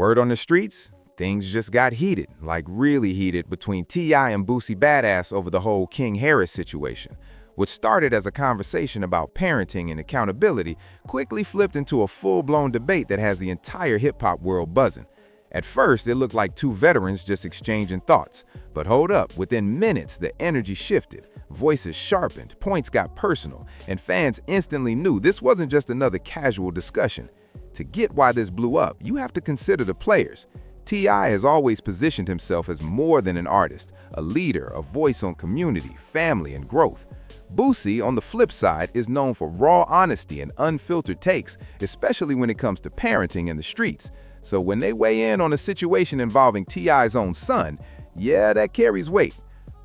Word on the streets, things just got heated, like really heated, between T.I. and Boosie Badazz over the whole King Harris situation. What started as a conversation about parenting and accountability quickly flipped into a full-blown debate that has the entire hip-hop world buzzing. At first, it looked like two veterans just exchanging thoughts. But hold up, within minutes, the energy shifted. Voices sharpened, points got personal, and fans instantly knew this wasn't just another casual discussion. To get why this blew up, you have to consider the players. T.I. has always positioned himself as more than an artist, a leader, a voice on community, family, and growth. Boosie, on the flip side, is known for raw honesty and unfiltered takes, especially when it comes to parenting in the streets. So when they weigh in on a situation involving T.I.'s own son, yeah, that carries weight.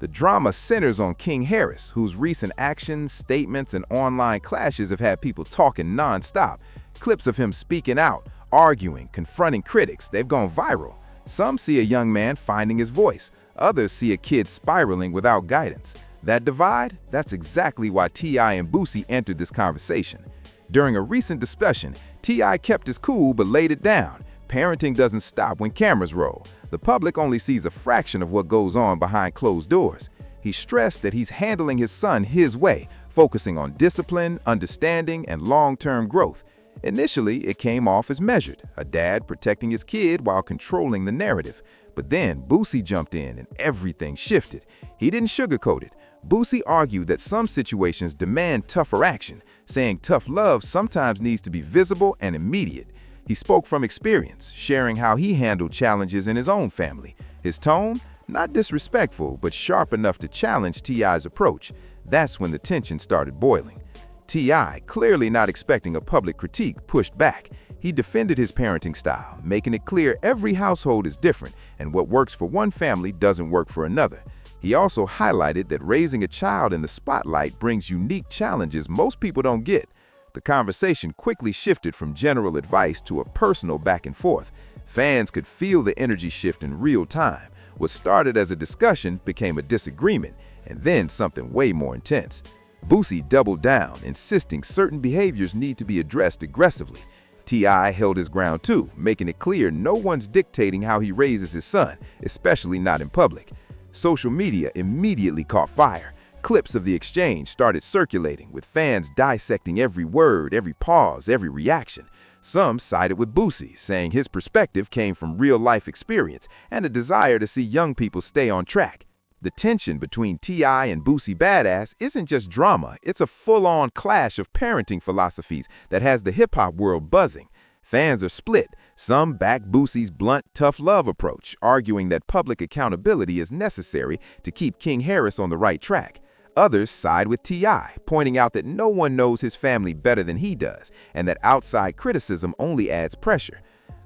The drama centers on King Harris, whose recent actions, statements, and online clashes have had people talking non-stop. Clips of him speaking out, arguing, confronting critics, they've gone viral. Some see a young man finding his voice. Others see a kid spiraling without guidance. That divide? That's exactly why T.I. and Boosie entered this conversation. During a recent discussion, T.I. kept his cool but laid it down. Parenting doesn't stop when cameras roll. The public only sees a fraction of what goes on behind closed doors. He stressed that he's handling his son his way, focusing on discipline, understanding, and long-term growth. Initially, it came off as measured, a dad protecting his kid while controlling the narrative. But then Boosie jumped in and everything shifted. He didn't sugarcoat it. Boosie argued that some situations demand tougher action, saying tough love sometimes needs to be visible and immediate. He spoke from experience, sharing how he handled challenges in his own family. His tone? Not disrespectful, but sharp enough to challenge T.I.'s approach. That's when the tension started boiling. T.I., clearly not expecting a public critique, pushed back. He defended his parenting style, making it clear every household is different and what works for one family doesn't work for another. He also highlighted that raising a child in the spotlight brings unique challenges most people don't get. The conversation quickly shifted from general advice to a personal back and forth. Fans could feel the energy shift in real time. What started as a discussion became a disagreement, and then something way more intense. Boosie doubled down, insisting certain behaviors need to be addressed aggressively. T.I. held his ground too, making it clear no one's dictating how he raises his son, especially not in public. Social media immediately caught fire. Clips of the exchange started circulating, with fans dissecting every word, every pause, every reaction. Some sided with Boosie, saying his perspective came from real-life experience and a desire to see young people stay on track. The tension between T.I. and Boosie Badazz isn't just drama, it's a full-on clash of parenting philosophies that has the hip-hop world buzzing. Fans are split. Some back Boosie's blunt, tough love approach, arguing that public accountability is necessary to keep King Harris on the right track. Others side with T.I., pointing out that no one knows his family better than he does, and that outside criticism only adds pressure.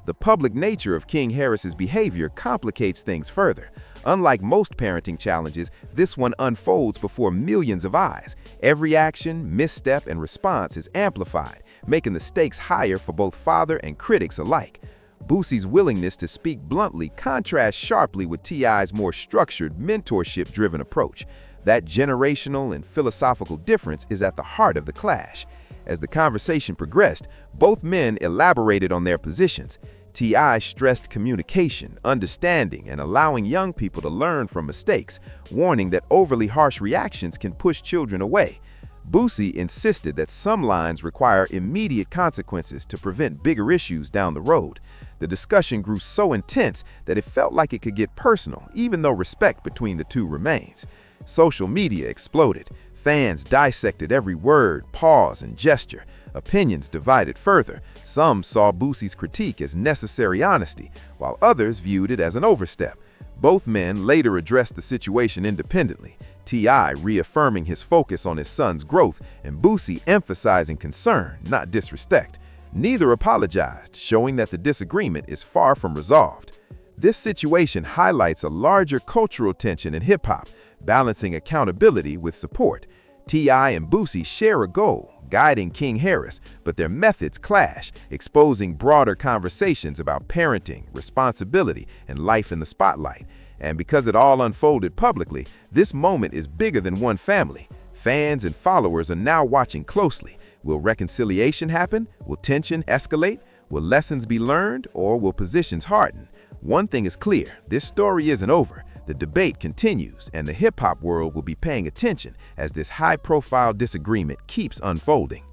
The public nature of King Harris's behavior complicates things further. Unlike most parenting challenges, this one unfolds before millions of eyes. Every action, misstep, and response is amplified, making the stakes higher for both father and critics alike. Boosie's willingness to speak bluntly contrasts sharply with T.I.'s more structured, mentorship-driven approach. That generational and philosophical difference is at the heart of the clash. As the conversation progressed, both men elaborated on their positions. T.I. stressed communication, understanding, and allowing young people to learn from mistakes, warning that overly harsh reactions can push children away. Boosie insisted that some lines require immediate consequences to prevent bigger issues down the road. The discussion grew so intense that it felt like it could get personal, even though respect between the two remains. Social media exploded. Fans dissected every word, pause, and gesture. Opinions divided further. Some saw Boosie's critique as necessary honesty, while others viewed it as an overstep. Both men later addressed the situation independently, T.I. reaffirming his focus on his son's growth and Boosie emphasizing concern, not disrespect. Neither apologized, showing that the disagreement is far from resolved. This situation highlights a larger cultural tension in hip-hop, balancing accountability with support. T.I. and Boosie share a goal, guiding King Harris, but their methods clash, exposing broader conversations about parenting, responsibility, and life in the spotlight. And because it all unfolded publicly, this moment is bigger than one family. Fans and followers are now watching closely. Will reconciliation happen? Will tension escalate? Will lessons be learned, or will positions harden? One thing is clear, this story isn't over. The debate continues, and the hip-hop world will be paying attention as this high-profile disagreement keeps unfolding.